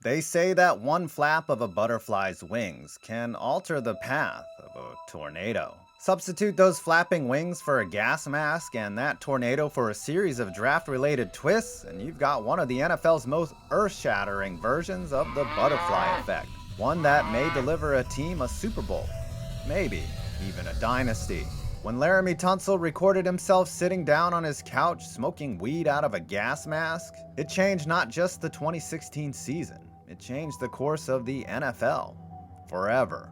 They say that one flap of a butterfly's wings can alter the path of a tornado. Substitute those flapping wings for a gas mask and that tornado for a series of draft-related twists, and you've got one of the NFL's most earth-shattering versions of the butterfly effect. One that may deliver a team a Super Bowl. Maybe even a dynasty. When Laremy Tunsil recorded himself sitting down on his couch smoking weed out of a gas mask, it changed not just the 2016 season, it changed the course of the NFL. Forever.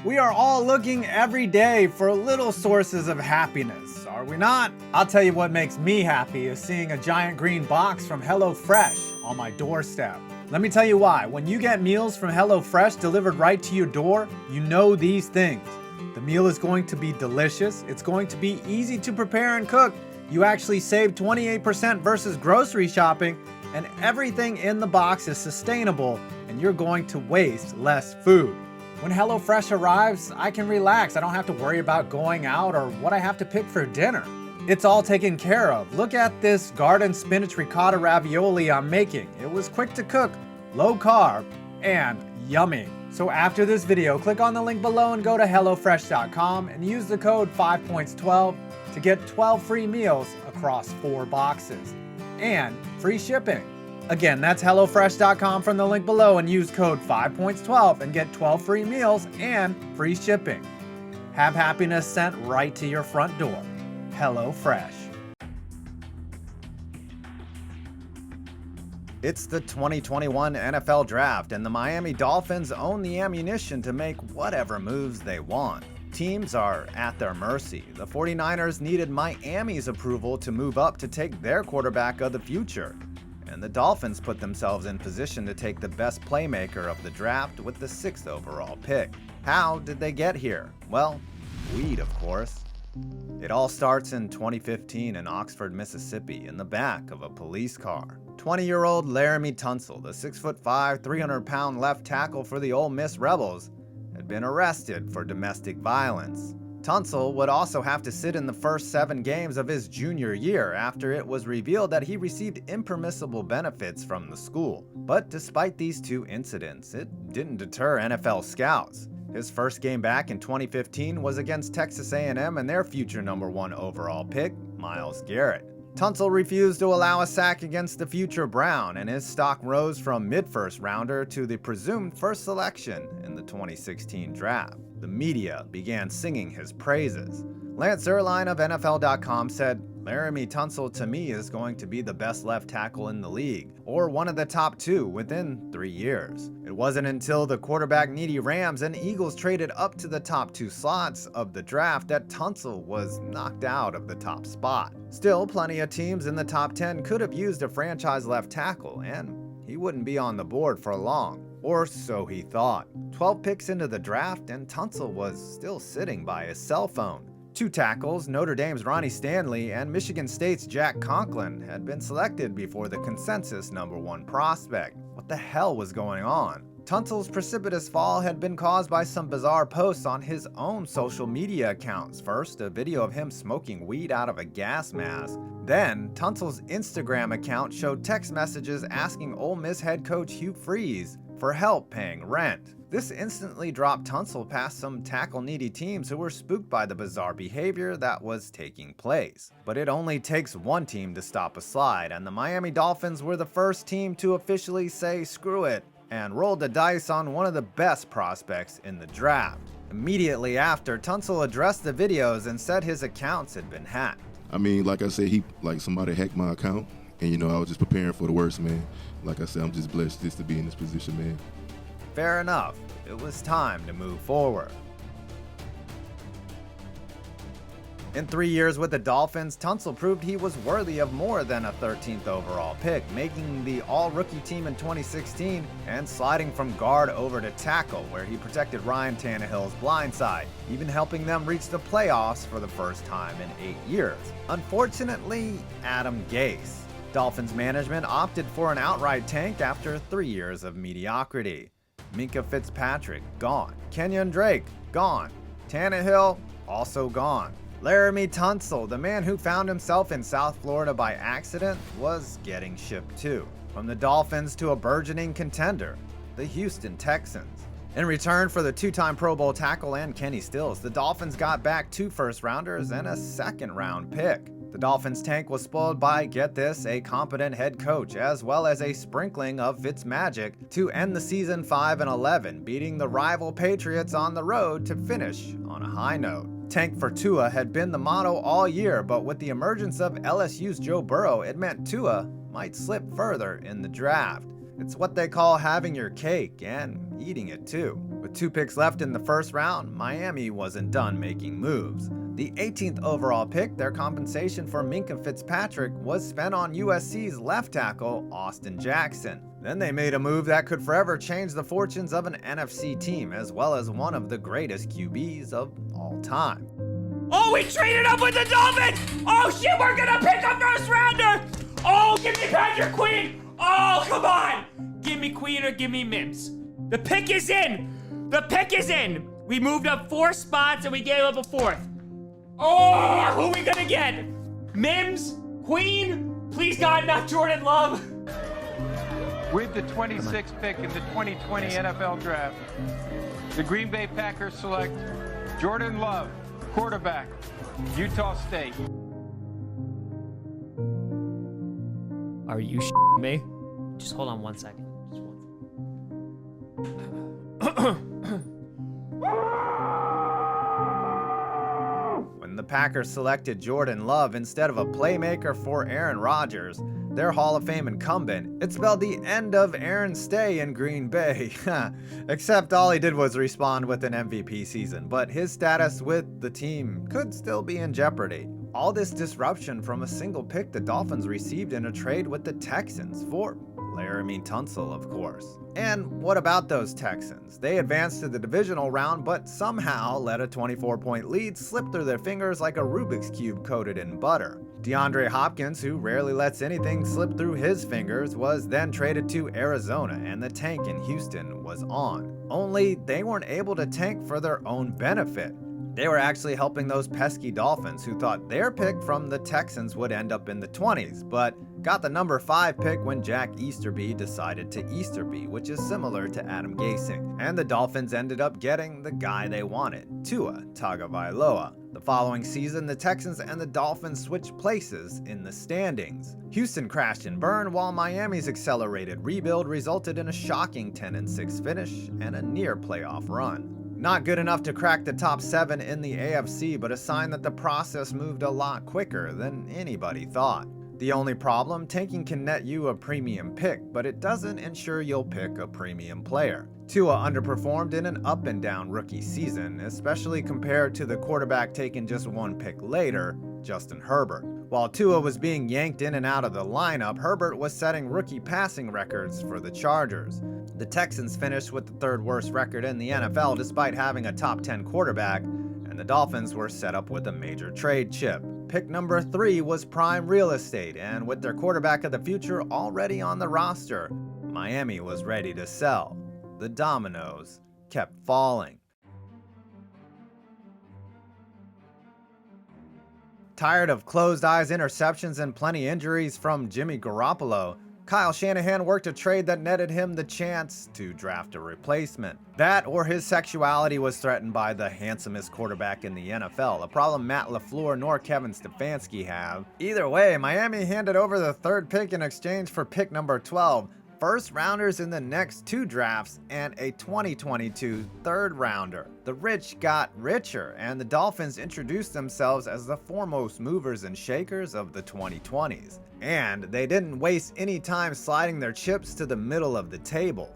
We are all looking every day for little sources of happiness, are we not? I'll tell you what makes me happy is seeing a giant green box from HelloFresh on my doorstep. Let me tell you why. When you get meals from HelloFresh delivered right to your door, you know these things. The meal is going to be delicious, it's going to be easy to prepare and cook, you actually save 28% versus grocery shopping, and everything in the box is sustainable, and you're going to waste less food. When HelloFresh arrives, I can relax. I don't have to worry about going out or what I have to pick for dinner. It's all taken care of. Look at this garden spinach ricotta ravioli I'm making. It was quick to cook, low carb, and yummy. So after this video, click on the link below and go to HelloFresh.com and use the code 5points12 to get 12 free meals across 4 boxes and free shipping. Again, that's HelloFresh.com from the link below and use code 5points12 and get 12 free meals and free shipping. Have happiness sent right to your front door. HelloFresh. It's the 2021 NFL Draft, and the Miami Dolphins own the ammunition to make whatever moves they want. Teams are at their mercy. The 49ers needed Miami's approval to move up to take their quarterback of the future. And the Dolphins put themselves in position to take the best playmaker of the draft with the 6th overall pick. How did they get here? Well, weed, of course. It all starts in 2015 in Oxford, Mississippi, in the back of a police car. 20-year-old Laremy Tunsil, the 6'5", 300-pound left tackle for the Ole Miss Rebels, had been arrested for domestic violence. Tunsil would also have to sit in the first 7 games of his junior year after it was revealed that he received impermissible benefits from the school. But despite these 2 incidents, it didn't deter NFL scouts. His first game back in 2015 was against Texas A&M and their future number 1 overall pick, Myles Garrett. Tunsil refused to allow a sack against the future Brown, and his stock rose from mid-first rounder to the presumed first selection in the 2016 draft. The media began singing his praises. Lance Zierlein of NFL.com said, "Laremy Tunsil to me is going to be the best left tackle in the league, or one of the top 2 within 3 years." It wasn't until the quarterback-needy Rams and Eagles traded up to the top 2 slots of the draft that Tunsil was knocked out of the top spot. Still, plenty of teams in the top 10 could have used a franchise left tackle, and he wouldn't be on the board for long. Or so he thought. 12 picks into the draft, and Tunsil was still sitting by his cell phone. 2 tackles, Notre Dame's Ronnie Stanley and Michigan State's Jack Conklin, had been selected before the consensus number 1 prospect. What the hell was going on? Tunsil's precipitous fall had been caused by some bizarre posts on his own social media accounts. First, a video of him smoking weed out of a gas mask. Then, Tunsil's Instagram account showed text messages asking Ole Miss head coach Hugh Freeze for help paying rent. This instantly dropped Tunsil past some tackle-needy teams who were spooked by the bizarre behavior that was taking place. But it only takes one team to stop a slide, and the Miami Dolphins were the first team to officially say screw it and rolled the dice on one of the best prospects in the draft. Immediately after, Tunsil addressed the videos and said his accounts had been hacked. I mean, like I said, somebody hacked my account, and I was just preparing for the worst, man. Like I said, I'm just blessed just to be in this position, man. Fair enough. It was time to move forward. In 3 years with the Dolphins, Tunsil proved he was worthy of more than a 13th overall pick, making the all-rookie team in 2016 and sliding from guard over to tackle, where he protected Ryan Tannehill's blind side, even helping them reach the playoffs for the first time in 8 years. Unfortunately, Adam Gase. Dolphins management opted for an outright tank after 3 years of mediocrity. Minkah Fitzpatrick, gone. Kenyon Drake, gone. Tannehill, also gone. Laremy Tunsil, the man who found himself in South Florida by accident, was getting shipped too. From the Dolphins to a burgeoning contender, the Houston Texans. In return for the two-time Pro Bowl tackle and Kenny Stills, the Dolphins got back 2 first-rounders and a second-round pick. The Dolphins' tank was spoiled by, get this, a competent head coach, as well as a sprinkling of Fitzmagic to end the season 5-11, beating the rival Patriots on the road to finish on a high note. Tank for Tua had been the motto all year, but with the emergence of LSU's Joe Burrow, it meant Tua might slip further in the draft. It's what they call having your cake and eating it too. With 2 picks left in the first round, Miami wasn't done making moves. The 18th overall pick, their compensation for Minkah Fitzpatrick, was spent on USC's left tackle, Austin Jackson. Then they made a move that could forever change the fortunes of an NFC team, as well as one of the greatest QBs of all time. Oh, we traded up with the Dolphins! Oh shit, we're gonna pick a first rounder! Oh, give me Patrick Queen! Oh, come on! Give me Queen or give me Mims. The pick is in! The pick is in! We moved up 4 spots and we gave up a 4th. Oh, who are we gonna get? Mims? Queen? Please God, not Jordan Love. With the 26th pick in the 2020 NFL Draft, the Green Bay Packers select Jordan Love, quarterback, Utah State. Are you me? Just hold on 1 second. Just one. When the Packers selected Jordan Love instead of a playmaker for Aaron Rodgers, their Hall of Fame incumbent, it spelled the end of Aaron's stay in Green Bay. Except all he did was respond with an MVP season, but his status with the team could still be in jeopardy. All this disruption from a single pick the Dolphins received in a trade with the Texans for Laremy Tunsil, of course. And what about those Texans? They advanced to the divisional round, but somehow let a 24-point lead slip through their fingers like a Rubik's Cube coated in butter. DeAndre Hopkins, who rarely lets anything slip through his fingers, was then traded to Arizona, and the tank in Houston was on. Only they weren't able to tank for their own benefit. They were actually helping those pesky Dolphins who thought their pick from the Texans would end up in the 20s, but got the number 5 pick when Jack Easterby decided to Easterby, which is similar to Adam Gase. And the Dolphins ended up getting the guy they wanted, Tua Tagovailoa. The following season, the Texans and the Dolphins switched places in the standings. Houston crashed and burned, while Miami's accelerated rebuild resulted in a shocking 10-6 finish and a near playoff run. Not good enough to crack the top 7 in the AFC, but a sign that the process moved a lot quicker than anybody thought. The only problem, tanking can net you a premium pick, but it doesn't ensure you'll pick a premium player. Tua underperformed in an up and down rookie season, especially compared to the quarterback taken just 1 pick later, Justin Herbert. While Tua was being yanked in and out of the lineup, Herbert was setting rookie passing records for the Chargers. The Texans finished with the 3rd worst record in the NFL despite having a top 10 quarterback, and the Dolphins were set up with a major trade chip. Pick number 3 was prime real estate, and with their quarterback of the future already on the roster, Miami was ready to sell. The dominoes kept falling. Tired of closed eyes interceptions and plenty injuries from Jimmy Garoppolo, Kyle Shanahan worked a trade that netted him the chance to draft a replacement. That or his sexuality was threatened by the handsomest quarterback in the NFL, a problem Matt LaFleur nor Kevin Stefanski have. Either way, Miami handed over the 3rd pick in exchange for pick number 12, first rounders in the next 2 drafts, and a 2022 3rd rounder. The rich got richer, and the Dolphins introduced themselves as the foremost movers and shakers of the 2020s. And they didn't waste any time sliding their chips to the middle of the table.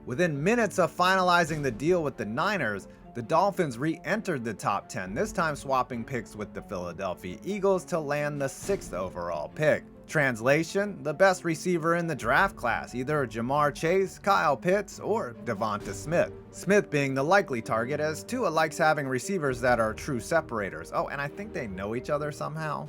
Within minutes of finalizing the deal with the Niners, the Dolphins re-entered the top 10, this time swapping picks with the Philadelphia Eagles to land the 6th overall pick. Translation, the best receiver in the draft class, either Jamar Chase, Kyle Pitts, or Devonta Smith. Smith being the likely target, as Tua likes having receivers that are true separators. Oh, and I think they know each other somehow.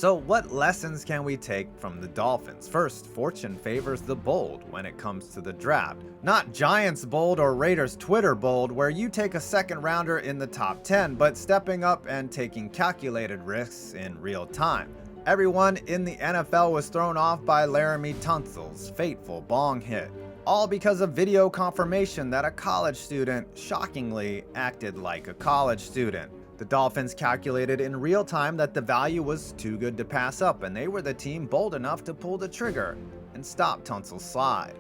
So what lessons can we take from the Dolphins? First, fortune favors the bold when it comes to the draft. Not Giants bold or Raiders Twitter bold, where you take a second rounder in the top 10, but stepping up and taking calculated risks in real time. Everyone in the NFL was thrown off by Laremy Tunsil's fateful Bong hit, all because of video confirmation that a college student shockingly acted like a college student. The Dolphins calculated in real time that the value was too good to pass up, and they were the team bold enough to pull the trigger and stop Tunsil's slide.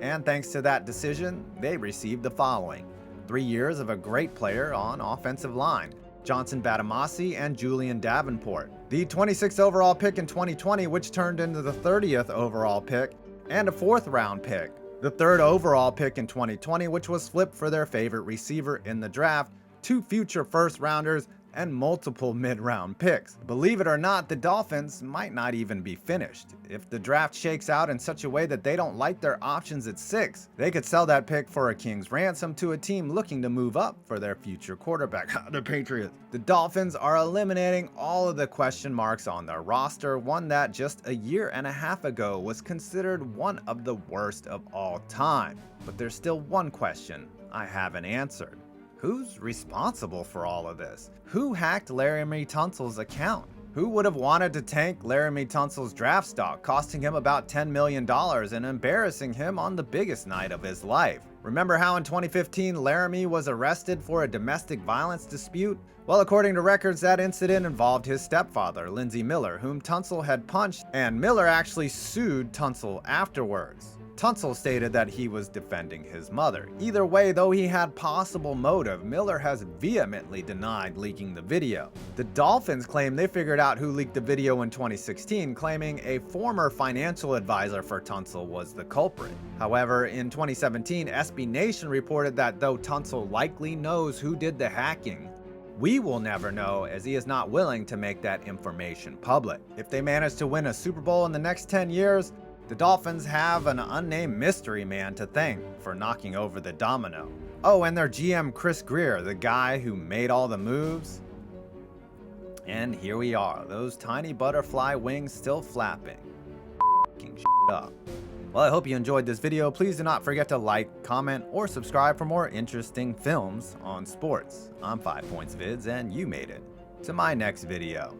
And thanks to that decision, they received the following: 3 years of a great player on offensive line, Johnson Batamasi and Julian Davenport, the 26th overall pick in 2020, which turned into the 30th overall pick, and a 4th round pick, the 3rd overall pick in 2020, which was flipped for their favorite receiver in the draft, 2 future first rounders, and multiple mid-round picks. Believe it or not, the Dolphins might not even be finished. If the draft shakes out in such a way that they don't like their options at 6, they could sell that pick for a king's ransom to a team looking to move up for their future quarterback, the Patriots. The Dolphins are eliminating all of the question marks on their roster, one that just a year and a half ago was considered one of the worst of all time. But there's still one question I haven't answered. Who's responsible for all of this? Who hacked Laremy Tunsil's account? Who would have wanted to tank Laremy Tunsil's draft stock, costing him about $10 million and embarrassing him on the biggest night of his life? Remember how in 2015 Laremy was arrested for a domestic violence dispute? Well, according to records, that incident involved his stepfather, Lindsey Miller, whom Tunsil had punched, and Miller actually sued Tunsil afterwards. Tunsil stated that he was defending his mother. Either way, though he had possible motive, Miller has vehemently denied leaking the video. The Dolphins claim they figured out who leaked the video in 2016, claiming a former financial advisor for Tunsil was the culprit. However, in 2017, SB Nation reported that though Tunsil likely knows who did the hacking, we will never know, as he is not willing to make that information public. If they manage to win a Super Bowl in the next 10 years, the Dolphins have an unnamed mystery man to thank for knocking over the domino. Oh, and their GM Chris Greer, the guy who made all the moves. And here we are, those tiny butterfly wings still flapping. F***ing shit up. Well, I hope you enjoyed this video. Please do not forget to like, comment, or subscribe for more interesting films on sports. I'm 5 Points Vids, and you made it to my next video.